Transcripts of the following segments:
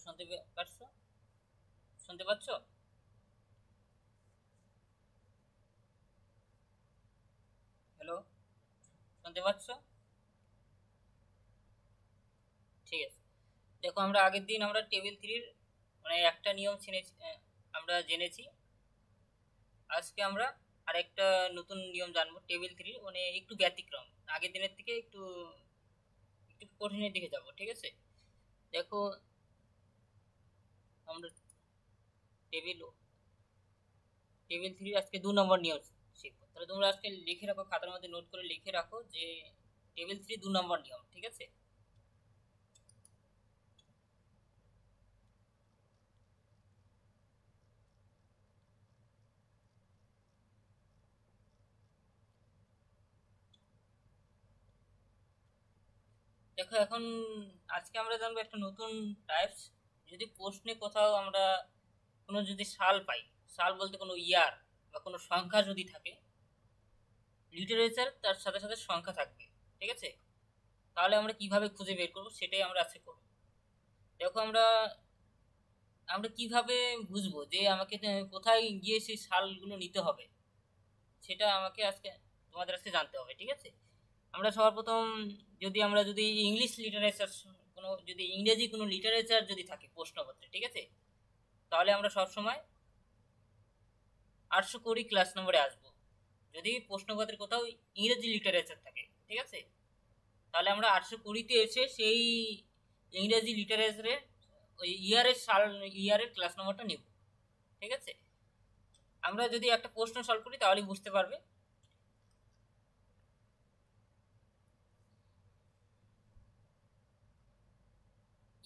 শুনতে পারছো? শুনতে পাচ্ছ? হ্যালো, শুনতে পাচ্ছ? ঠিক আছে। দেখো, আমরা আগের দিন আমরা টেবিল থ্রির মানে একটা নিয়ম আমরা জেনেছি। আজকে আমরা আরেকটা নতুন নিয়ম জানবো টেবিল থ্রির, মানে একটু ব্যতিক্রম, আগের দিনের থেকে একটু একটু কঠিনের দিকে যাব। ঠিক আছে, দেখো আমরা টেবিল টেবিল থ্রির আজকে 2 নম্বর নিয়ম শিখবো। তাহলে তোমরা আজকে লিখে রাখো, খাতার মধ্যে নোট করে লিখে রাখো যে টেবিল থ্রি 2 নম্বর নিয়ম। ঠিক আছে, দেখো এখন আজকে আমরা জানবো একটা নতুন টাইপস। যদি প্রশ্নে কোথাও আমরা কোনো যদি সাল পাই, সাল বলতে কোনো ইয়ার বা কোনো সংখ্যা যদি থাকে, লিটারেচার তার সাথে সাথে সংখ্যা থাকবে। ঠিক আছে, তাহলে আমরা কিভাবে খুঁজে বের করবো সেটাই আমরা আজকে করবো। দেখো আমরা আমরা কিভাবে বুঝবো যে আমাকে কোথায় গিয়ে সেই সালগুলো নিতে হবে, সেটা আমাকে আজকে তোমাদের আজকে জানতে হবে। ঠিক আছে, আমরা সবার প্রথম যদি ইংলিশ লিটারেচার, কোনো যদি ইংরেজি কোনো লিটারেচার যদি থাকে প্রশ্নপত্রে, ঠিক আছে, তাহলে আমরা সব সময় 820 ক্লাস নম্বরে আসবো। যদি প্রশ্নপত্রে কোথাও ইংরেজি লিটারেচার থাকে, ঠিক আছে, তাহলে আমরা 820-তে এসে সেই ইংরেজি লিটারেচারের ওই ইয়ারের ক্লাস নম্বরটা নেব। ঠিক আছে, আমরা যদি একটা প্রশ্ন সলভ করি তাহলে বুঝতে পারবে।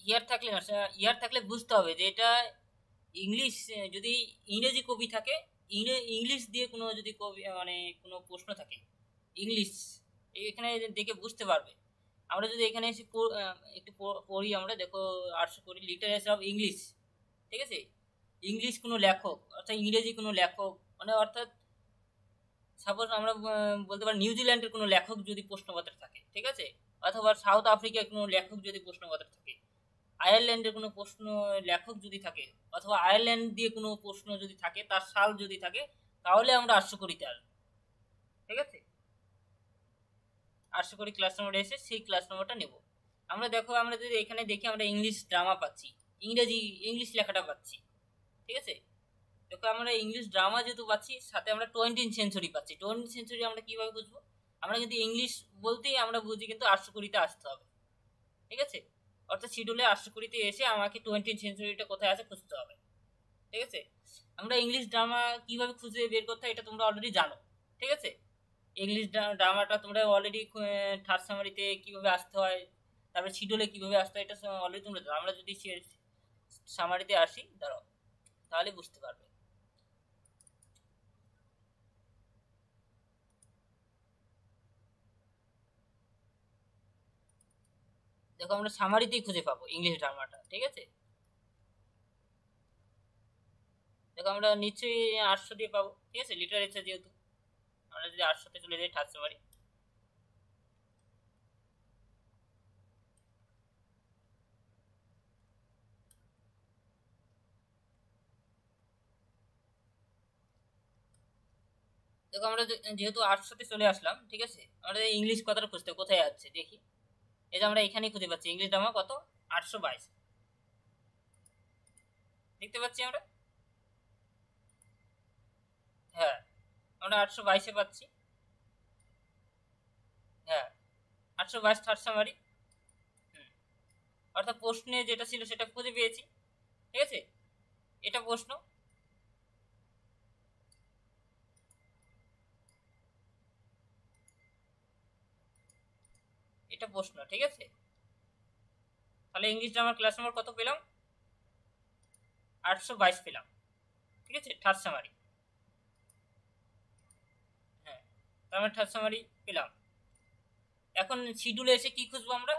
ইয়ার থাকলে বুঝতে হবে যে এটা ইংলিশ। যদি ইংরেজি কবি থাকে, ইংলিশ দিয়ে কোনো যদি কবি মানে কোনো প্রশ্ন থাকে ইংলিশ, এখানে দেখে বুঝতে পারবে। আমরা যদি এখানে এসে একটু পড়ি, আমরা দেখো 820 লিটারেচার অফ ইংলিশ। ঠিক আছে, ইংলিশ কোনো লেখক অর্থাৎ ইংরেজি কোনো লেখক, মানে অর্থাৎ সাপোজ আমরা বলতে পারি নিউজিল্যান্ডের কোনো লেখক যদি প্রশ্নপত্রে থাকে, ঠিক আছে, অথবা সাউথ আফ্রিকার কোনো লেখক যদি প্রশ্নপত্রে থাকে, আয়ারল্যান্ডের কোনো প্রশ্ন লেখক যদি থাকে, অথবা আয়ারল্যান্ড দিয়ে কোনো প্রশ্ন যদি থাকে, তার সাল যদি থাকে, তাহলে আমরা 820-তে আসবো। ঠিক আছে, 820 ক্লাস নম্বরে এসে সেই ক্লাস নম্বরটা নেব। আমরা যদি এখানে দেখি, আমরা ইংলিশ ড্রামা পাচ্ছি, ইংলিশ লেখাটা পাচ্ছি। ঠিক আছে, দেখো আমরা ইংলিশ ড্রামা যেহেতু পাচ্ছি, সাথে আমরা 20th সেঞ্চুরি পাচ্ছি। 20th সেঞ্চুরি আমরা কিভাবে বুঝবো? আমরা কিন্তু ইংলিশ বলতেই আমরা বুঝি কিন্তু 820-তে আসতে হবে। ঠিক আছে, অর্থাৎ শিডিউলে 820-তে এসে আমাকে 20th সেঞ্চুরিটা কোথায় আছে খুঁজতে হবে। ঠিক আছে, আমরা ইংলিশ ড্রামা কিভাবে খুঁজে বের করতে হয় এটা তোমরা অলরেডি জানো। ঠিক আছে, ইংলিশ ড্রামাটা তোমরা অলরেডি থার্ড সামারিতে কিভাবে আসতে হয়, তারপরে শিডিউলে কিভাবে আসতে হয়, এটা অলরেডি তোমরা জানো। আমরা যদি সামারিতে আসি, দাঁড়াও, তাহলে বুঝতে পারবে। দেখো আমরা সামারিতেই খুঁজে পাবো ইংলিশ ড্রামাটা। ঠিক আছে, দেখো আমরা নিশ্চয়ই 800 দিয়ে পাবো। ঠিক আছে, লিটারেচার যেহেতু, আমরা যদি 800-তে চলে যাই থার্ড সামারি, দেখো আমরা যেহেতু 800-তে চলে আসলাম, ঠিক আছে, আমরা ইংলিশ কথাটা খুঁজতে কোথায় আছে দেখি। এই যে আমরা এখানেই খুঁজে পাচ্ছি ইংলিশ ড্রামা কত, 822 দেখতে পাচ্ছি আমরা। হ্যাঁ, আমরা 822-এ পাচ্ছি। হ্যাঁ, 822 থার্ড সামারি। অর্থাৎ প্রশ্নে যেটা ছিল সেটা খুঁজে পেয়েছি। ঠিক আছে, এটা প্রশ্ন, এটা প্রশ্ন। ঠিক আছে, তাহলে ইংলিশ গ্রামার ক্লাস নম্বর কত পেলাম? 822 পেলাম। ঠিক আছে, থার্ড সামারি। হ্যাঁ, তার মানে থার্ড সামারি পেলাম। এখন শিডিউলে এসে কি খুঁজবো আমরা?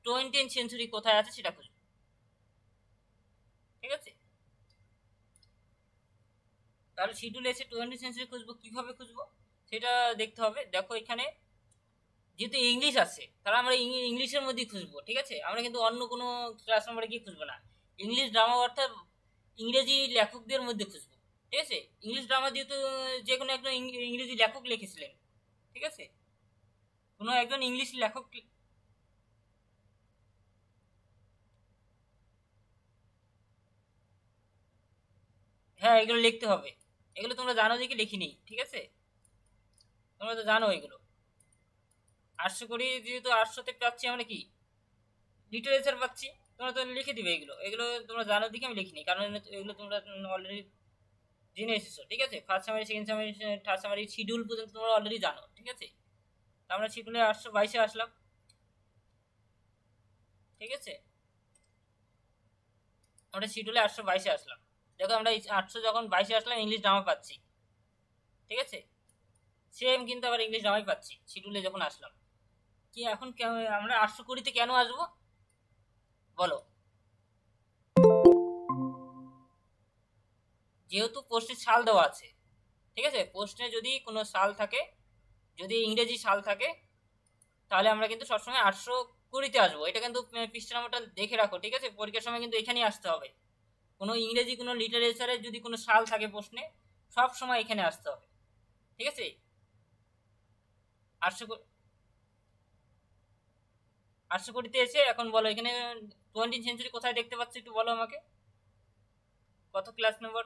20th সেঞ্চুরি কোথায় আছে সেটা খুঁজবো। ঠিক আছে, তাহলে শিডিউলে এসে 20th সেঞ্চুরি খুঁজবো, কিভাবে খুঁজবো সেটা দেখতে হবে। দেখো এখানে যেহেতু ইংলিশ আছে, তাহলে আমরা ইংলিশের মধ্যেই খুঁজবো। ঠিক আছে, আমরা কিন্তু অন্য কোনো ক্লাস নম্বরে গিয়ে খুঁজবো না, ইংলিশ ড্রামা অর্থাৎ ইংরেজি লেখকদের মধ্যে খুঁজবো। ঠিক আছে, ইংলিশ ড্রামা যেহেতু যে কোনো একজন ইংরেজি লেখক লিখেছিলেন। ঠিক আছে, কোনো একজন ইংলিশ লেখক। হ্যাঁ, এগুলো লিখতে হবে। এগুলো তোমরা জানো দেখে লিখিনি। ঠিক আছে, তোমরা তো জানো এগুলো। 800 করি, যেহেতু 800-তে পাচ্ছি আমরা কি লিটারেচার পাচ্ছি, তোমরা তো লিখে দিবে এগুলো। এগুলো তোমরা জানো দেখে আমি লিখিনি, কারণ এগুলো তোমরা অলরেডি জেনে এসেছো। ঠিক আছে, first summary, second summary, third summary, schedule পর্যন্ত তোমরা অলরেডি জানো। ঠিক আছে, তো আমরা শিডিউলে 822-এ আসলাম। ঠিক আছে, আমরা শিডিউলে 822-এ আসলাম। দেখো আমরা 800 যখন 22-এ আসলাম, ইংলিশ ড্রামা পাচ্ছি। ঠিক আছে, সেম কিন্তু আবার ইংলিশ ড্রামাই পাচ্ছি শিডিউলে যখন আসলাম। কি এখন আমরা 820-তে কেন আসবো বলো? যেহেতু পোস্টের সাল দেওয়া আছে। ঠিক আছে, পোস্টে যদি কোনো সাল থাকে, যদি ইংরেজি সাল থাকে, তাহলে আমরা কিন্তু সবসময় 820-তে আসবো। এটা কিন্তু পৃষ্ঠা নাম্বারটা দেখে রাখো। ঠিক আছে, পরীক্ষার সময় কিন্তু এখানেই আসতে হবে। কোনো ইংরেজি কোনো লিটারেচারের যদি কোনো সাল থাকে প্রশ্নে, সব সময় এখানে আসতে হবে। ঠিক আছে, 820-তে এসে এখন বলো এখানে 20th সেঞ্চুরি কোথায় দেখতে পাচ্ছ একটু বলো আমাকে, কত ক্লাস নম্বর?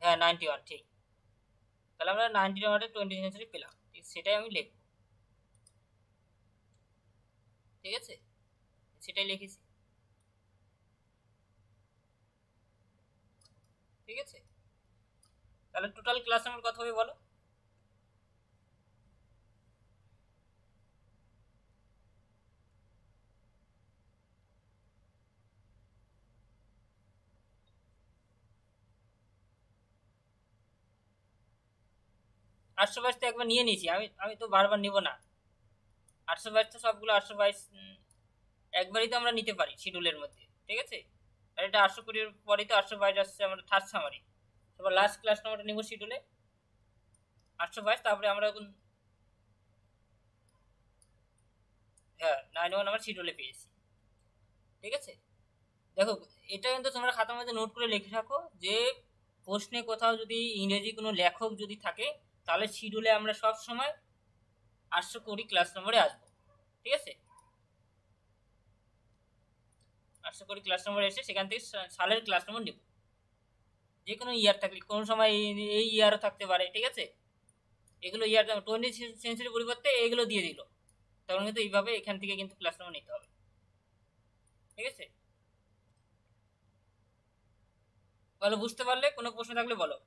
হ্যাঁ, 91, ঠিক। তাহলে আমরা 91-এ 20th সেঞ্চুরি পেলাম। ঠিক, সেটাই আমি লিখবো। ঠিক আছে, সেটাই লিখেছি। ঠিক আছে, তাহলে টোটাল ক্লাস নম্বর কত হবে বলো? আটশো বাইশ তো একবার নিয়ে নিয়েছি আমি, আমি তো বারবার নিব না। 822 তো সবগুলো 822 একবারই তো আমরা নিতে পারি শিডিউলের মধ্যে। ঠিক আছে, আর এটা 820-এর পরেই তো 822 আসছে আমরা থার্ড সামারি। তারপর লাস্ট ক্লাস নম্বরটা নিব শিডিউলে 822, তারপরে আমরা এখন হ্যাঁ 91 আমার শিডিউলে পেয়েছি। ঠিক আছে, দেখো এটা কিন্তু তোমরা খাতার মধ্যে নোট করে লিখে রাখো যে প্রশ্নে কোথাও যদি ইংরেজি কোনো লেখক যদি থাকে, তাহলে শিডিউলে আমরা সব সময় 820 ক্লাস নম্বরে আসবো। ঠিক আছে, 820 ক্লাস নম্বর এসে সেখান থেকে সালের ক্লাস নম্বর নেব। যে কোনো ইয়ার থাকলে, কোনো সময় এই ইয়ারও থাকতে পারে। ঠিক আছে, এগুলো ইয়ার 20th সেঞ্চুরি পরিবর্তে এগুলো দিয়ে দিল, তখন কিন্তু এইভাবে এখান থেকে কিন্তু ক্লাস নম্বর নিতে হবে। ঠিক আছে, বলো বুঝতে পারলে? কোনো প্রশ্ন থাকলে বলো।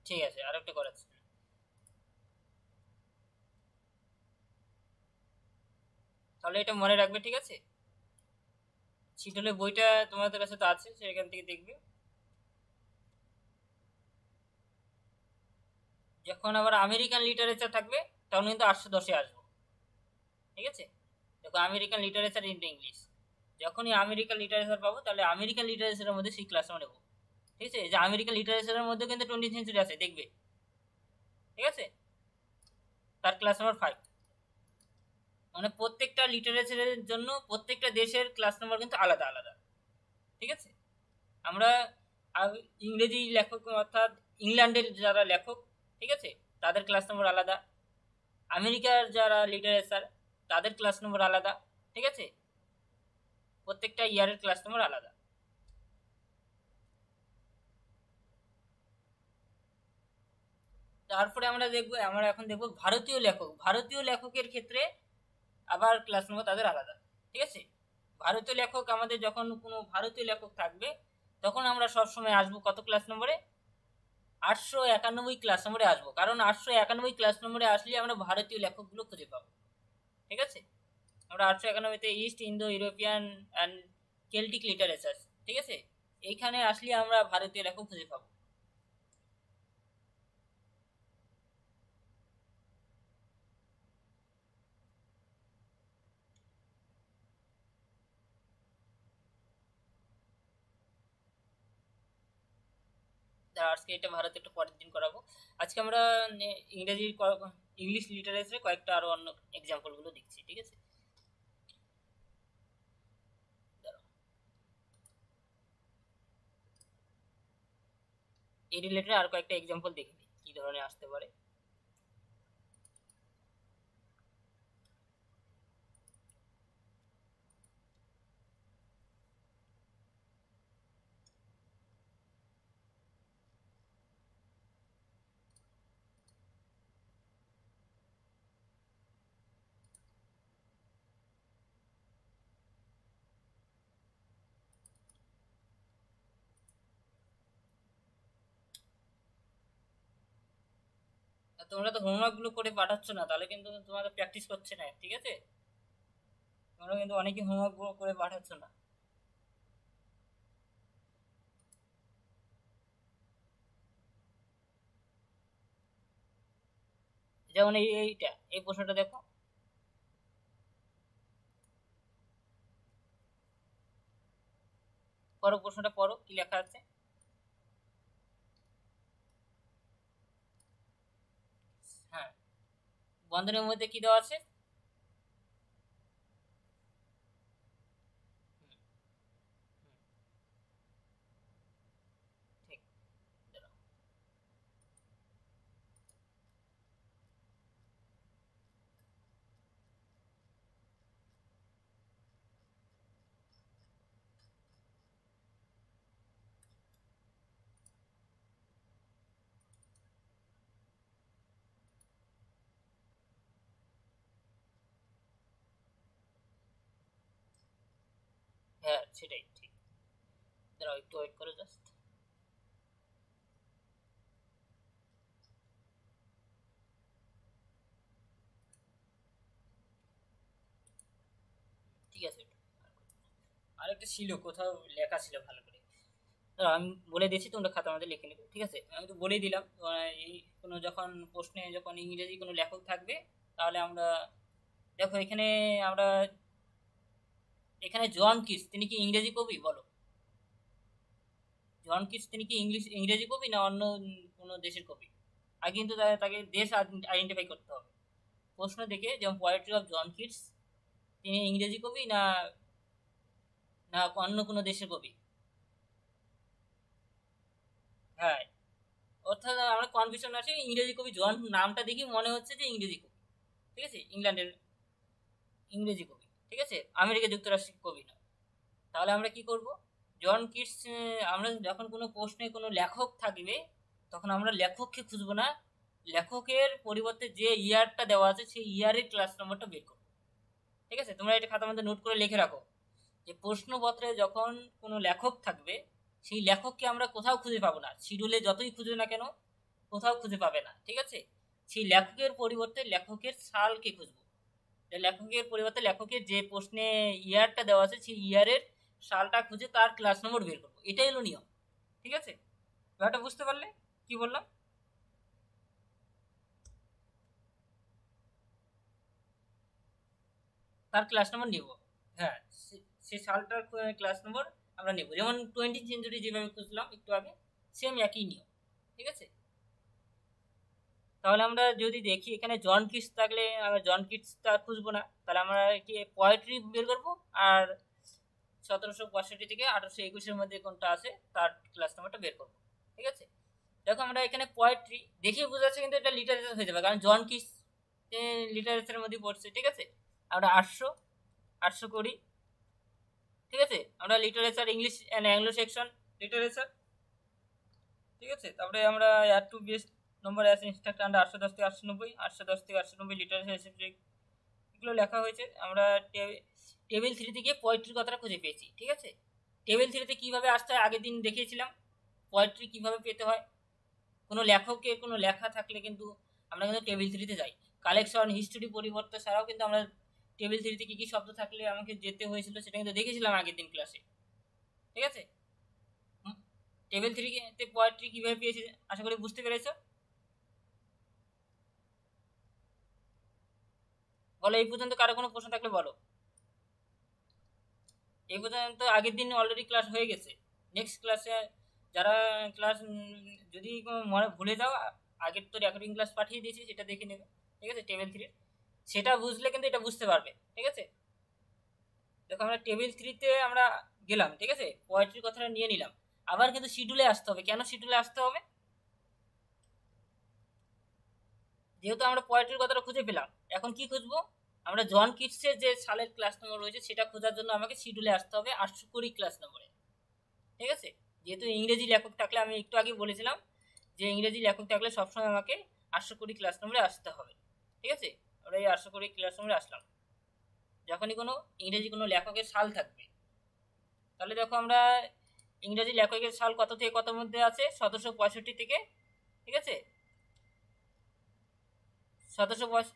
ঠিক আছে, আর একটা করাচ্ছি। তাহলে এটা মনে রাখবে। ঠিক আছে, শিডিউলের বইটা তোমাদের কাছে তো আছে, সেখান থেকে দেখবে। যখন আবার আমেরিকান লিটারেচার থাকবে, তখন কিন্তু 810-এ আসবো। ঠিক আছে, দেখো আমেরিকান লিটারেচার ইন ইংলিশ, যখনই আমেরিকান লিটারেচার পাবো, তাহলে আমেরিকান লিটারেচারের মধ্যে সেই ক্লাস আমরা নেবো। ঠিক আছে, যে আমেরিকান লিটারেচারের মধ্যে কিন্তু 20th সেঞ্চুরি আছে দেখবে। ঠিক আছে, তার ক্লাস নাম্বার 5। মানে প্রত্যেকটা লিটারেচারের জন্য প্রত্যেকটা দেশের ক্লাস নাম্বার কিন্তু আলাদা আলাদা। ঠিক আছে, আমরা ইংরেজি লেখক অর্থাৎ ইংল্যান্ডের যারা লেখক, ঠিক আছে, তাদের ক্লাস নম্বর আলাদা। আমেরিকার যারা লিটারেচার, তাদের ক্লাস নম্বর আলাদা। ঠিক আছে, প্রত্যেকটা ইয়ারের ক্লাস নম্বর আলাদা। তারপরে আমরা এখন দেখবো ভারতীয় লেখক। ভারতীয় লেখকের ক্ষেত্রে আবার ক্লাস নম্বর তাদের আলাদা। ঠিক আছে, ভারতীয় লেখক আমাদের যখন কোনো ভারতীয় লেখক থাকবে, তখন আমরা সবসময় আসবো কত ক্লাস নম্বরে? 891 ক্লাস নম্বরে আসবো, কারণ 891 ক্লাস নম্বরে আসলে আমরা ভারতীয় লেখকগুলো খুঁজে পাবো। ঠিক আছে, আমরা 891-তে east Indo European and Celtic literature. ঠিক আছে, এইখানে আসলে আমরা ভারতীয় লেখক খুঁজে পাবো। আজকে এটা ভারতে একটু পরের দিন করাবো। আজকে আমরা ইংরেজি ইংলিশ লিটারেচারে কয়েকটা আরো অন্য এক্সাম্পলগুলো দেখছি, ঠিক আছে? এই রিলেটেড আর কয়েকটা এক্সাম্পল দেখে নিই কি ধরনের আসতে পারে। তোমরা তো হোমওয়ার্ক গুলো করে পাঠাচ্ছ না, তাহলে কিন্তু তোমাদের প্র্যাকটিস করছে না, ঠিক আছে? তোমরা কিন্তু অনেকে হোমওয়ার্ক গুলো করে পাঠাচ্ছ না। যেমন এইটা এই প্রশ্নটা দেখো, পরো প্রশ্নটা পড়ো কি লেখা আছে। হ্যাঁ, বন্ধনের মধ্যে কি দেওয়া আছে? ঠিক, দাঁড়াও। হ্যাঁ সেটাই ঠিক, দাঁড়াও একটু ওয়েট করো জাস্ট। ঠিক আছে, আরেকটা ছিল কোথাও লেখা ছিল ভালো করে, দাঁড়াও, আমি বলে দিচ্ছি, তোমরা খাতার মধ্যে লিখে নেবে, ঠিক আছে? আমি তো বলেই দিলাম, এই কোনো যখন প্রশ্নে যখন ইংরেজি কোনো লেখক থাকবে, তাহলে আমরা দেখো এখানে আমরা এখানে জন কিটস তিনি কি ইংরেজি কবি বলো? জন কিটস তিনি কি ইংরেজি কবি না অন্য কোনো দেশের কবি? আগে কিন্তু তাকে দেশ আইডেন্টিফাই করতে হবে প্রশ্ন দেখে, যেমন পোয়েট্রি অফ জন কিটস, তিনি ইংরেজি কবি না না অন্য কোনো দেশের কবি? হ্যাঁ, অর্থাৎ আমরা কনফিউশন আছে, ইংরেজি কবি জন নামটা দেখি মনে হচ্ছে যে ইংরেজি কবি, ঠিক আছে? ইংল্যান্ডের ইংরেজি কবি, ঠিক আছে, আমেরিকা যুক্তরাষ্ট্রের কবি না। তাহলে আমরা কি করব, জন কিটস, আমরা যখন কোনো প্রশ্নে কোনো লেখক থাকবে, তখন আমরা লেখককে খুঁজবো না, লেখকের পরিবর্তে যে ইয়ারটা দেওয়া আছে সেই ইয়ারের ক্লাস নম্বরটা বের করবো, ঠিক আছে? তোমরা এটা খাতার মধ্যে নোট করে লিখে রাখো যে প্রশ্নপত্রে যখন কোনো লেখক থাকবে, সেই লেখককে আমরা কোথাও খুঁজে পাবো না, শিডিউলে যতই খুঁজে না কেন কোথাও খুঁজে পাবে না, ঠিক আছে? সেই লেখকের পরিবর্তে লেখকের সালকে খুঁজবো, যে লেখকের পরিবর্তে লেখকের যে প্রশ্নে ইয়ারটা দেওয়া আছে সেই ইয়ারের সালটা খুঁজে তার ক্লাস নম্বর বের করবো, এটাই হলো নিয়ম, ঠিক আছে? ব্যাপারটা বুঝতে পারলে কি বললাম? তার ক্লাস নম্বর নিব, হ্যাঁ, সে সালটার ক্লাস নম্বর আমরা নেব, যেমন 20 সেঞ্চুরি যেভাবে খুঁজলাম একটু আগে, সেম একই নিয়ম, ঠিক আছে? তাহলে আমরা যদি দেখি এখানে জন কিটস থাকলে আমরা জন কিটসটা খুঁজবো না, তাহলে আমরা কি পোয়েট্রি বের করবো, আর 1765 থেকে 1821-এর মধ্যে কোনটা আছে তার ক্লাস নাম্বারটা বের করবো, ঠিক আছে? দেখো আমরা এখানে পোয়েট্রি দেখে বোঝা যাচ্ছে কিন্তু এটা লিটারেচার হয়ে যাবে, কারণ জন কিটস লিটারেচারের মধ্যে পড়ছে, ঠিক আছে? আমরা 800 800 করি, ঠিক আছে? আমরা literature English and Anglo section literature, ঠিক আছে? তারপরে আমরা air to best number as instruct under 810 থেকে 890, 810 থেকে 890 লিটারেচার সাবজেক্ট, এগুলো লেখা হয়েছে। আমরা টেবিল 3 থেকে পোয়েট্রির কথাটা খুঁজে পেয়েছি, ঠিক আছে? টেবিল 3-তে কীভাবে আসতে হয় আগের দিন দেখিয়েছিলাম, পোয়েট্রি কীভাবে পেতে হয়। কোনো লেখকের কোনো লেখা থাকলে কিন্তু আমরা কিন্তু টেবিল 3-তে যাই, কালেকশন হিস্টোরি পরিবর্তন ছাড়াও কিন্তু আমরা টেবিল 3-তে কী কী শব্দ থাকলে আমাকে যেতে হয়েছিল সেটা কিন্তু দেখেছিলাম আগের দিন ক্লাসে, ঠিক আছে? টেবিল 3-তে পোয়েট্রি কীভাবে পেয়েছি আশা করি বুঝতে পেরেছো। বলো এই পর্যন্ত কারো কোনো প্রশ্ন থাকলে বলো। এই পর্যন্ত আগের দিন অলরেডি ক্লাস হয়ে গেছে, নেক্সট ক্লাসে যারা ক্লাস যদি মনে ভুলে যাও, আগের তো রেকর্ডিং ক্লাস পাঠিয়ে দিয়েছি, সেটা দেখে নেবে, ঠিক আছে, টেবিল 3 সেটা বুঝলে কিন্তু এটা বুঝতে পারবে, ঠিক আছে। দেখো আমরা টেবিল 3-তে আমরা গেলাম, ঠিক আছে, পোয়েট্রির কথাটা নিয়ে নিলাম। আবার কিন্তু শিডিউলে আসতে হবে। কেন শিডিউলে আসতে হবে? যেহেতু আমরা পোয়েট্রির কথাটা খুঁজে পেলাম, এখন কি খুঁজবো? আমরা জন কিটসের যে সালের ক্লাস নম্বর রয়েছে সেটা খোঁজার জন্য আমাকে শিডিউলে আসতে হবে 820 ক্লাস নম্বরে, ঠিক আছে। যেহেতু ইংরেজি লেখক থাকলে, আমি একটু আগে বলেছিলাম যে ইংরেজি লেখক থাকলে সবসময় আমাকে 820 ক্লাস নম্বরে আসতে হবে, ঠিক আছে। আমরা এই 820 ক্লাস নম্বরে আসলাম। যখনই কোনো ইংরেজি কোনো লেখকের সাল থাকবে, তাহলে দেখো আমরা ইংরেজি লেখকের সাল কত থেকে কত মধ্যে আছে? 1765 থেকে, ঠিক আছে, 1765।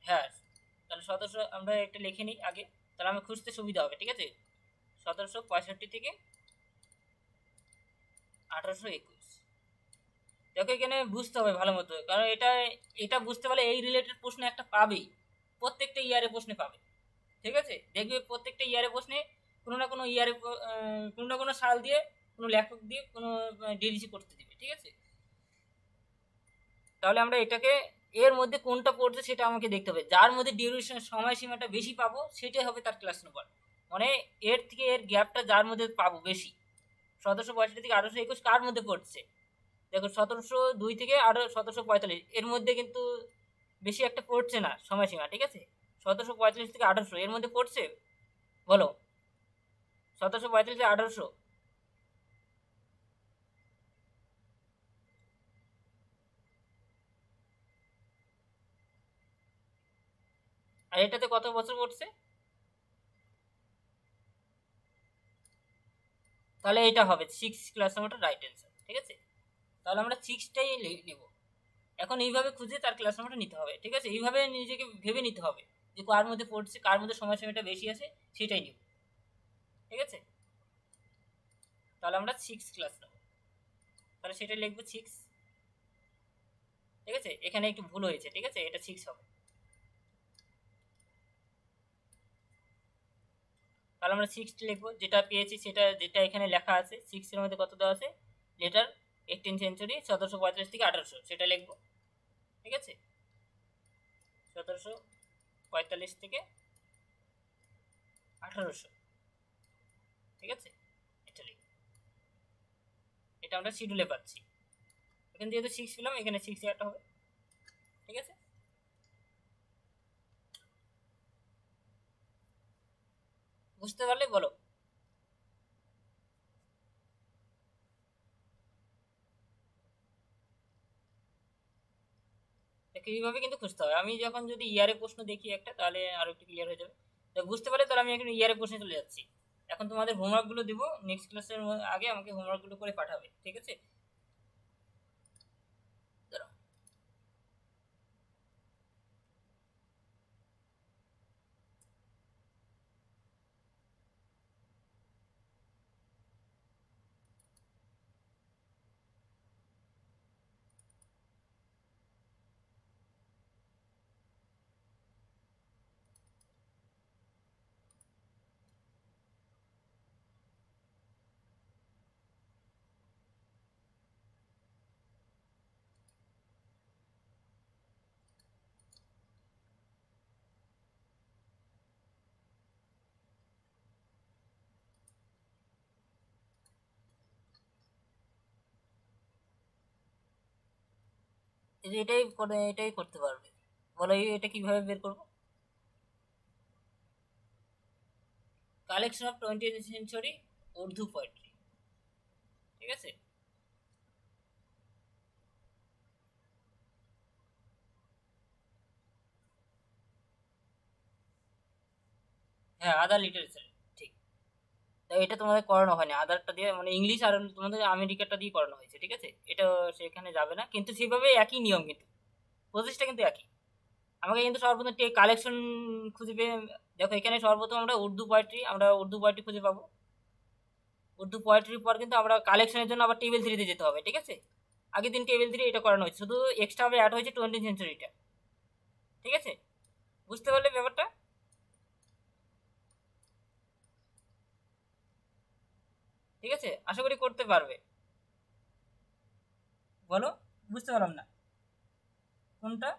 হ্যাঁ, তাহলে 1700 আমরা একটা লিখে নিই আগে, তাহলে আমি খুঁজতে সুবিধা হবে, ঠিক আছে। 1765 থেকে 1821। দেখো এখানে বুঝতে হবে ভালো মতো, কারণ এটা এটা বুঝতে পারলে এই রিলেটেড প্রশ্ন একটা পাবেই, প্রত্যেকটা ইয়ারে প্রশ্নে পাবে, ঠিক আছে। দেখবে প্রত্যেকটা ইয়ারে প্রশ্নে কোনো না কোনো ইয়ারে কোনো না কোনো সাল দিয়ে, কোনো লেখক দিয়ে, কোনো ডিডিসি করতে দিবে, ঠিক আছে। তাহলে আমরা এটাকে এর মধ্যে কোনটা পড়ছে সেটা আমাকে দেখতে হবে। যার মধ্যে ডিউরেশন সময়সীমাটা বেশি পাবো সেটাই হবে তার ক্লাস নম্বর, মানে এর থেকে এর গ্যাপটা যার মধ্যে পাবো বেশি। 1765 থেকে 1821 কার মধ্যে পড়ছে? দেখো 1702 থেকে 1745 এর মধ্যে কিন্তু বেশি একটা পড়ছে না সময়সীমা, ঠিক আছে। 1745 থেকে 1800 এর মধ্যে পড়ছে, বলো। 1745 থেকে 1800, আর এটাতে কত বছর পড়ছে? তাহলে এটা হবে 6 ক্লাস নাম্বারটা রাইট অ্যান্সার, ঠিক আছে। তাহলে আমরা 6টাই নেব। এখন এইভাবে খুঁজে তার ক্লাস নাম্বারটা নিতে হবে, ঠিক আছে। এইভাবে নিজেকে ভেবে নিতে হবে যে কার মধ্যে পড়ছে, কার মধ্যে সময়সীমাটা বেশি আছে, সেটাই নিব, ঠিক আছে। তাহলে আমরা 6 ক্লাস নেব, তাহলে সেটা লিখবো 6, ঠিক আছে। এখানে একটু ভুল হয়েছে, ঠিক আছে, এটা 6 হবে। তাহলে আমরা 6 লিখবো, যেটা পেয়েছি সেটা, যেটা এখানে লেখা আছে 6 এর মধ্যে কত দেওয়া আছে, লেটার 18 সেঞ্চুরি 1745 থেকে 1800, সেটা লিখবো, ঠিক আছে। 1745 থেকে 1800, ঠিক আছে, এটা লিখবো। এটা আমরা শিডিউলে পাচ্ছি, এখানে যেহেতু 6 পেলাম, এখানে 6 একটা হবে, ঠিক আছে। বুঝতে পারলে বলো। এইভাবে কিন্তু খুঁজতে হবে। আমি যখন যদি ইয়ারে প্রশ্ন দেখি একটা, তাহলে আরো একটু ক্লিয়ার হয়ে যাবে। তো বুঝতে পারলে, তাহলে আমি এখন ইয়ারে প্রশ্নে চলে যাচ্ছি। এখন তোমাদের হোমওয়ার্কগুলো দিব, নেক্সট ক্লাসের আগে আমাকে হোমওয়ার্কগুলো করে পাঠাবে, ঠিক আছে। দাঁড়াও। এই যে এটাই করে, এটাই করতে পারবে, বলো এটা কিভাবে বের করবো? Collection of 20th century Urdu poetry, ঠিক আছে। হ্যাঁ, আদার লিটারেচার, ঠিক। তো এটা তোমাদের করানো হয়নি, আদারটা দিয়ে মানে ইংলিশ আর তোমাদের আমেরিকাটা দিয়ে করানো হয়েছে, ঠিক আছে। এটা সেখানে যাবে না, কিন্তু সেভাবে একই নিয়ম, কিন্তু প্রসেসটা কিন্তু একই। আমাকে কিন্তু সর্বপ্রথম কালেকশন খুঁজে পেয়ে, দেখো এখানে সর্বপ্রথম আমরা উর্দু পোয়েট্রি খুঁজে পাবো। উর্দু পোয়েট্রির পর কিন্তু আমরা কালেকশনের জন্য আবার টেবিল 3-তে যেতে হবে, ঠিক আছে। আগের দিন টেবিল 3 এটা করানো হয়েছে, শুধু এক্সট্রা ভাবে অ্যাড হয়েছে 20th সেঞ্চুরিটা, ঠিক আছে। বুঝতে পারলে ব্যাপারটা? ঠিক আছে, আশা করি করতে পারবে। বলো, বুঝতে পারলাম না কোনটা।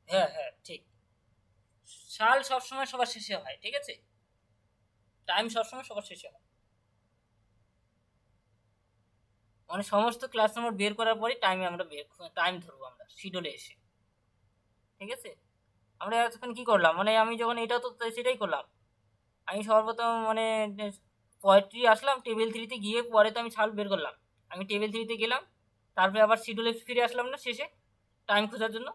হ্যাঁ হ্যাঁ ঠিক, সাল সবসময় সবার শেষে হয়, ঠিক আছে, টাইম সবসময় সবার শেষে হয়। মানে সমস্ত ক্লাস নম্বর বের করার পরে টাইমে আমরা টাইম ধরবো আমরা শিডিউলে এসে, ঠিক আছে। আমরা এতক্ষণ কি করলাম, মানে আমি যখন এটা তো সেটাই করলাম। আমি সর্বপ্রথম মানে পোয়েট্রি আসলাম, টেবিল থ্রিতে গিয়ে পরে তো আমি সাল বের করলাম। আমি টেবিল থ্রিতে গেলাম, তারপরে আবার শিডিউলে ফিরে আসলাম না শেষে টাইম খোঁজার জন্য।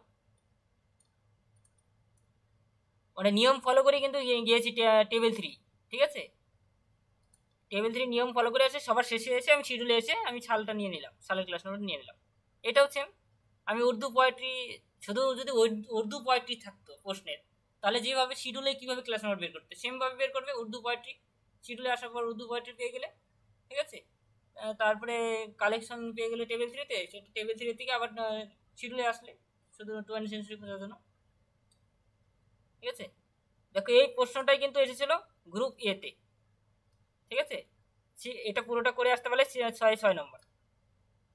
মানে নিয়ম ফলো করে কিন্তু গিয়েছি টেবিল থ্রি, ঠিক আছে। টেবিল থ্রি নিয়ম ফলো করে এসে সবার শেষে এসে আমি শিডিউলে এসে আমি সালটা নিয়ে নিলাম, সালের ক্লাস নোট নিয়ে নিলাম। এটাও সেম। আমি উর্দু পোয়েট্রি, শুধু যদি উর্দু পোয়েট্রি থাকতো প্রশ্নের, তাহলে যেভাবে শিডিউলে কীভাবে ক্লাস নোট বের করতে সেমভাবে বের করবে উর্দু পোয়েট্রি। শিডিউলে আসার পর উর্দু পোয়েট্রি পেয়ে গেলে, ঠিক আছে। তারপরে কালেকশন পেয়ে গেলে টেবিল থ্রিতে, সেটা টেবিল থ্রি থেকে আবার শিডিউলে আসলে শুধু 20th সেঞ্চুরি খোঁজার জন্য, ঠিক আছে। দেখো এই প্রশ্নটাই কিন্তু এসেছিল গ্রুপ এতে, ঠিক আছে। এটা পুরোটা করে আসতে পারলে 6 নম্বর,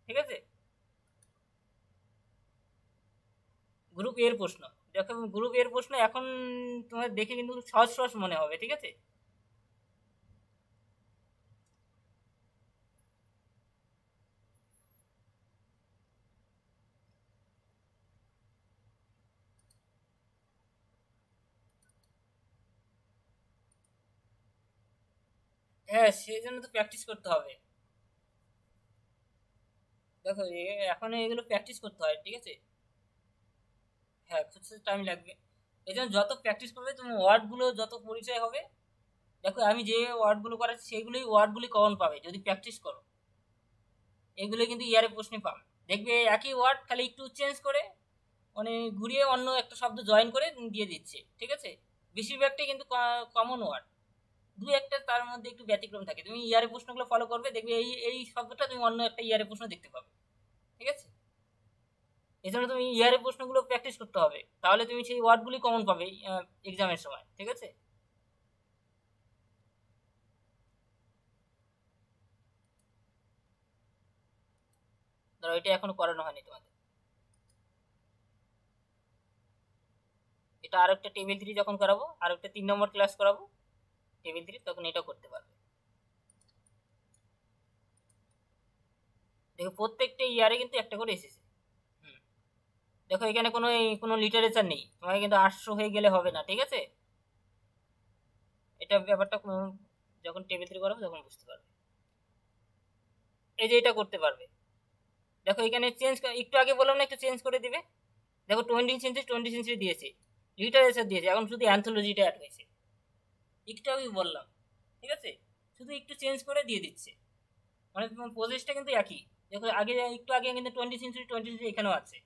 ঠিক আছে। গ্রুপ এর প্রশ্ন, দেখো গ্রুপ এর প্রশ্ন এখন তোমার দেখে কিন্তু সহজ সহজ মনে হবে, ঠিক আছে। হ্যাঁ সেই জন্য তো প্র্যাকটিস করতে হবে। দেখো এখন এগুলো প্র্যাকটিস করতে হয়, ঠিক আছে। হ্যাঁ খুঁজতে টাইম লাগবে, এই জন্য যত প্র্যাকটিস করবে তুমি ওয়ার্ডগুলো যত পরিচয় হবে। দেখো আমি যে ওয়ার্ডগুলো করাচ্ছি সেইগুলোই ওয়ার্ডগুলি কমন পাবে যদি প্র্যাকটিস করো। এগুলো কিন্তু ইয়ারে প্রশ্নে পাবে, দেখবে একই ওয়ার্ড খালি একটু চেঞ্জ করে মানে ঘুরিয়ে অন্য একটা শব্দ জয়েন করে দিয়ে দিচ্ছে, ঠিক আছে। বেশিরভাগটাই কিন্তু কমন ওয়ার্ড, দু একটা তার মধ্যে একটু ব্যতিক্রম থাকে। তুমি ইয়ারে প্রশ্নগুলো ফলো করবে, দেখবে এই এই শব্দটা তুমি অন্য একটা ইয়ারে প্রশ্ন দেখতে পাবে, ঠিক আছে। এই জন্য তুমি ইয়ারে প্রশ্নগুলো প্র্যাকটিস করতে হবে, তাহলে তুমি সেই ওয়ার্ডগুলি কমন পাবে এক্সামের সময়, ঠিক আছে। ধরো এটা এখনো করানো হয়নি তোমাদের, এটা আরেকটা টেবিল থ্রি যখন করাবো, আরেকটা 3 নম্বর ক্লাস করাবো টেবিল থ্রি, তখন এটা করতে পারবে। দেখো প্রত্যেকটা ইয়ারে কিন্তু একটা করে এসেছে। হুম। দেখো এখানে কোনো লিটারেচার নেই, তোমাকে কিন্তু 800 হয়ে গেলে হবে না, ঠিক আছে। এটা ব্যাপারটা যখন টেবিল থ্রি করাবো তখন বুঝতে পারবে। এই যে এটা করতে পারবে, দেখো এখানে চেঞ্জ, একটু আগে বললাম না একটু চেঞ্জ করে দিবে। দেখো 20 সেঞ্চুরি দিয়েছে, লিটারেচার দিয়েছে, এখন শুধু অ্যান্থোলজিটা অ্যাড হয়েছে, একটু আমি বললাম, ঠিক আছে। শুধু একটু চেঞ্জ করে দিয়ে দিচ্ছে, মানে প্রসেসটা কিন্তু একই। দেখো আগে একটু আগে কিন্তু 20 সেঞ্চুরি এখানেও আছে,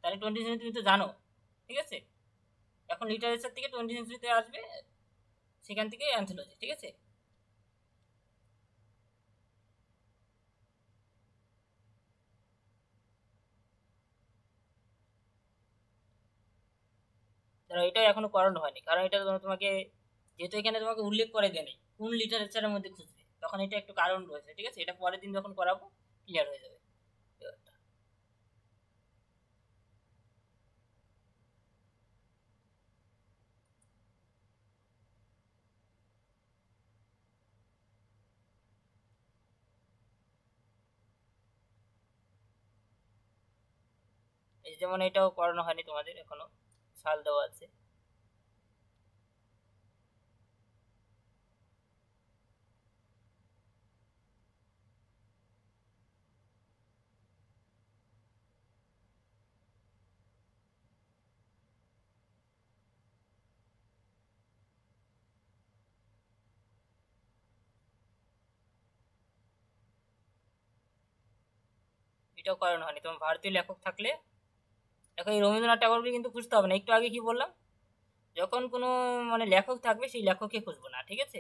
তাহলে 20 সেঞ্চুরি তুমি তো জানো, ঠিক আছে। এখন লিটারেচার থেকে 20 সেঞ্চুরিতে আসবে, সেখান থেকে অ্যান্থোলজি, ঠিক আছে। ধরো এটা এখনো করানো হয়নি, কারণ এটা তোমাকে যেহেতু এখানে তোমাকে উল্লেখ করে দেয়নি কোন লিটারেচারের মধ্যে খুঁজবে, তখন এটা একটু কারণ রয়েছে, ঠিক আছে। এটা পরের দিন যখন করাবো ক্লিয়ার হয়ে যাবে ব্যাপারটা। এই যেমন এটাও করানো হয়নি তোমাদের এখনো, সাল দেওয়া আছে। এটাও করানো হয়নি, তোমার ভারতীয় লেখক থাকলে। দেখো এই রবীন্দ্রনাথ ঠাকুরকে কিন্তু খুঁজতে হবে না, একটু আগে কি বললাম, যখন কোনো মানে লেখক থাকবে সেই লেখককে খুঁজবো না, ঠিক আছে।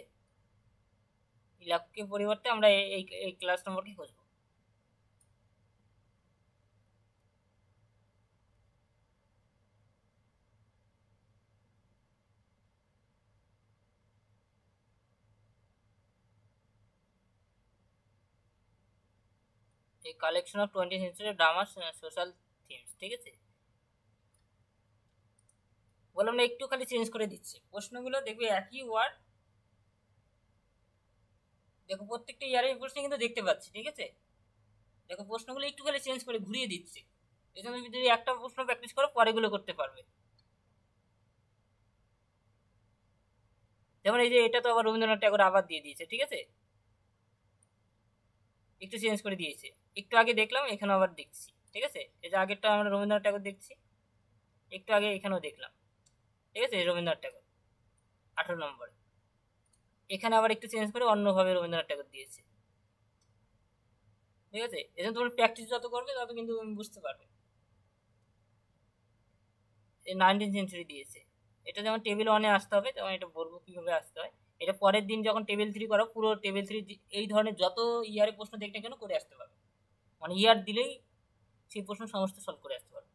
এই লেখকের পরিবর্তে আমরা এই ক্লাস নম্বরকে খুঁজবো। এই collection of 20th century drama social themes, ঠিক আছে। বললাম না একটু খালি চেঞ্জ করে দিচ্ছে প্রশ্নগুলো, দেখবে একই ওয়ার্ড, দেখো প্রত্যেকটা ইয়ারের প্রশ্ন কিন্তু দেখতে পাচ্ছি, ঠিক আছে। দেখো প্রশ্নগুলো একটু খালি চেঞ্জ করে ঘুরিয়ে দিচ্ছে, এই জন্য যদি একটা প্রশ্ন প্র্যাকটিস করো পরেগুলো করতে পারবে। যেমন এই যে এটা তো আবার রবীন্দ্রনাথ ঠাকুর আবার দিয়ে দিয়েছে, ঠিক আছে, একটু চেঞ্জ করে দিয়েছে। একটু আগে দেখলাম, এখানে আবার দেখছি, ঠিক আছে। এই যে আগেরটা আমরা রবীন্দ্রনাথ ঠাকুর দেখছি, একটু আগে এখানেও দেখলাম, ঠিক আছে, রবীন্দ্রনাথ ঠাকুর 18 নম্বরে। এখানে আবার একটু চেঞ্জ করে অন্যভাবে রবীন্দ্রনাথ ঠাকুর দিয়েছে, ঠিক আছে। এই জন্য তোমার প্র্যাকটিস যত করবে তত কিন্তু তুমি বুঝতে পারবে। এই 19th সেঞ্চুরি দিয়েছে, এটা যেমন টেবিল 1-এ আসতে হবে, তেমন এটা বলবো কীভাবে আসতে হয়। এটা পরের দিন যখন টেবিল 3 করো, পুরো টেবিল 3 এই ধরনের যত ইয়ারে প্রশ্ন দেখতে কেন করে আসতে পারবে, মানে ইয়ার দিলেই সেই প্রশ্ন সমস্ত সলভ করে আসতে পারবে।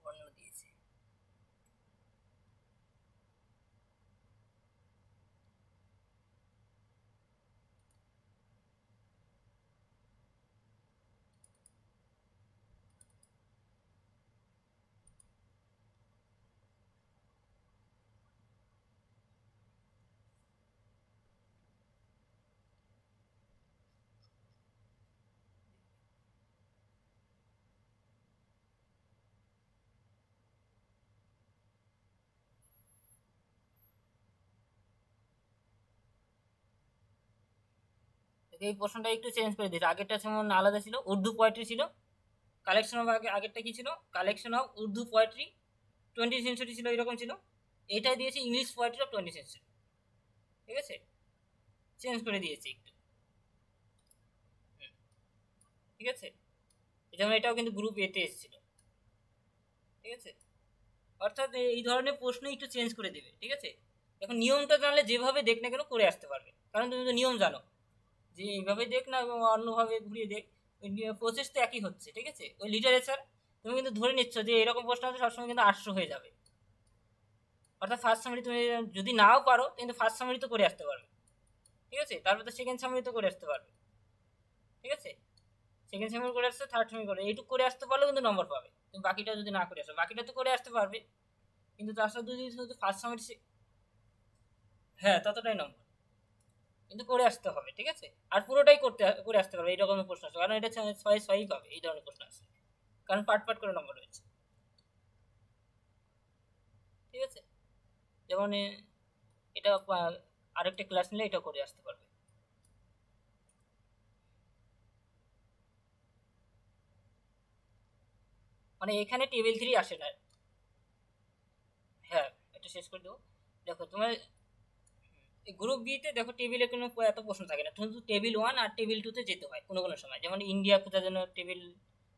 অন্য দিয়েছে। এই প্রশ্নটা একটু চেঞ্জ করে দিয়েছে, আগেরটা যেমন আলাদা ছিল, উর্দু পোয়েট্রি ছিল। কালেকশন অফ আগেরটা কি ছিল, collection of Urdu poetry 20th century ছিল, এরকম ছিল। এটা দিয়েছে English poetry of 20th century, ঠিক আছে, চেঞ্জ করে দিয়েছে একটু, ঠিক আছে। যেমন এটাও কিন্তু গ্রুপ এতে এসেছিল, ঠিক আছে। অর্থাৎ এই ধরনের প্রশ্ন একটু চেঞ্জ করে দেবে, ঠিক আছে। এখন নিয়মটা জানলে যেভাবে দেখ না কেন করে আসতে পারবে, কারণ তুমি তো নিয়ম জানো যে এইভাবে দেখ না এবং অন্যভাবে ঘুরিয়ে দেখ, ওই প্রসেস তো একই হচ্ছে, ঠিক আছে। ওই লিটারেচার তুমি কিন্তু ধরে নিচ্ছ যে এরকম প্রশ্ন হচ্ছে সবসময় কিন্তু 800 হয়ে যাবে, অর্থাৎ ফার্স্ট সামারি তুমি যদি নাও পারো কিন্তু ফার্স্ট সামারি তো করে আসতে পারবে, ঠিক আছে। তারপর তো সেকেন্ড সামারি তো করে আসতে পারবে, ঠিক আছে। সেকেন্ড সামারি করে আসতে, থার্ড সামারি করে, এইটুকু করে আসতে পারলেও কিন্তু নম্বর পাবে। তুমি বাকিটা যদি না করে আসো, বাকিটা তো করে আসতে পারবে, কিন্তু তার সাথে যদি শুধু ফার্স্ট সামারি, হ্যাঁ ততটাই নম্বর কিন্তু করে আসতে হবে, ঠিক আছে। আর পুরোটাই করে আসতে পারবে এই রকমের প্রশ্ন আসবে, কারণ এটা 6 পাবে এই ধরনের প্রশ্ন আসবে, কারণ পার্ট পার্ট করে নম্বর রয়েছে, ঠিক আছে। যেমন এটা আরেকটা ক্লাস নিলে এটা করে আসতে পারবে। মানে এখানে টেবিল 3 আসে না। হ্যাঁ, এটা শেষ করে দেবো। দেখো তোমার গ্রুপ বি তে দেখো টেবিলে কোনো এত প্রশ্ন থাকে না, শুধু টেবিল 1 আর টেবিল 2 তে যেতে হয় কোনো কোনো সময়, যেমন ইন্ডিয়া কোথার জন্য টেবিল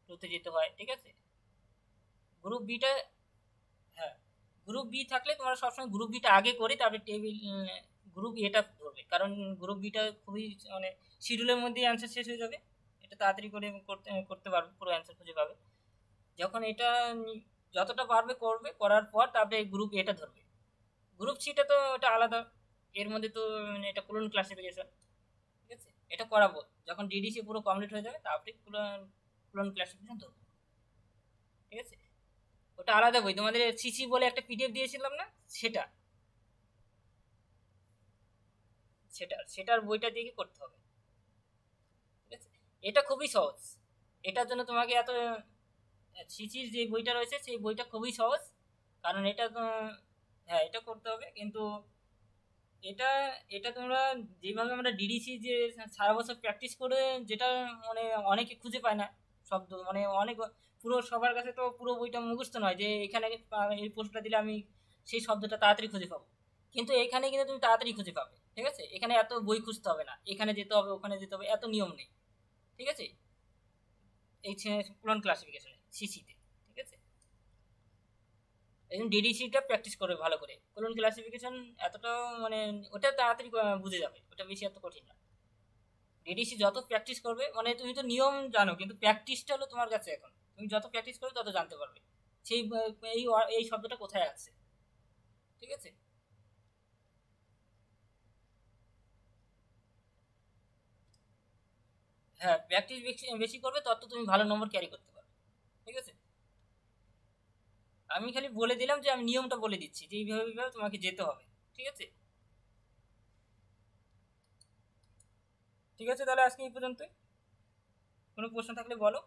2 তে যেতে হয়, ঠিক আছে। গ্রুপ বিটা, হ্যাঁ, গ্রুপ বি থাকলে তোমরা সবসময় গ্রুপ বিটা আগে করে তারপরে টেবিল গ্রুপ এটা ধরবে, কারণ গ্রুপ বিটা খুবই মানে শিডিউলের মধ্যেই অ্যান্সার শেষ হয়ে যাবে, এটা তাড়াতাড়ি করে করতে করতে পারবে, পুরো অ্যান্সার খুঁজে পাবে। যখন এটা যতটা পারবে করবে, করার পর তারপরে গ্রুপ এটা ধরবে। গ্রুপ সিটা তো এটা আলাদা, এর মধ্যে তো এটা কোলন ক্লাসিফিকেশন, ঠিক আছে। এটা করাবো যখন ডিডিসি পুরো কমপ্লিট হয়ে যাবে, তারপরে কোলন ক্লাসিফিকেশন ধরবো, ঠিক আছে। ওটা আলাদা বই, তোমাদের সিসি বলে একটা পিডিএফ দিয়েছিলাম না, সেটা সেটার বইটা দিয়ে করতে হবে, ঠিক আছে। এটা খুবই সহজ, এটার জন্য তোমাকে এত সিসির যে বইটা রয়েছে সেই বইটা খুবই সহজ, কারণ এটা তো, হ্যাঁ এটা করতে হবে, কিন্তু এটা এটা তোমরা যেভাবে আমরা ডিডিসি যে সারা বছর প্র্যাকটিস করে, যেটা মানে অনেকে খুঁজে পায় না, শব্দ, মানে অনেক, পুরো সবার কাছে তো পুরো বইটা মুখস্থ নয় যে এখানে এই প্রশ্নটা দিলে আমি সেই শব্দটা তাড়াতাড়ি খুঁজে পাবো। কিন্তু এখানে কিন্তু তুমি তাড়াতাড়ি খুঁজে পাবে, ঠিক আছে? এখানে এত বই খুঁজতে হবে না, এখানে যেতে হবে ওখানে যেতে হবে, এত নিয়ম নেই, ঠিক আছে? এই কোলন ক্লাসিফিকেশনে, সিসিতে, ঠিক আছে? এই ডিডিসিটা প্র্যাকটিস করবে ভালো করে। কোলন ক্লাসিফিকেশন এতটা মানে ওটা তাড়াতাড়ি বুঝে যাবে, ওটা বেশি এত কঠিন না। ডিডিসি যত প্র্যাকটিস করবে, মানে তুমি তো নিয়ম জানো, কিন্তু প্র্যাকটিসটা হলো তোমার কাছে এখন। তুমি যত প্র্যাকটিস করবে তত জানতে পারবে সেই এই এই শব্দটা কোথায় আছে, ঠিক আছে? হ্যাঁ, প্র্যাকটিস বেশি বেশি করবে তত তুমি ভালো নম্বর ক্যারি করতে পারবে, ঠিক আছে? আমি খালি বলে দিলাম যে আমি নিয়মটা বলে দিচ্ছি যে এইভাবে এইভাবে তোমাকে যেতে হবে, ঠিক আছে? ঠিক আছে, তাহলে আজকে এই পর্যন্তই। কোনো প্রশ্ন থাকলে বলো।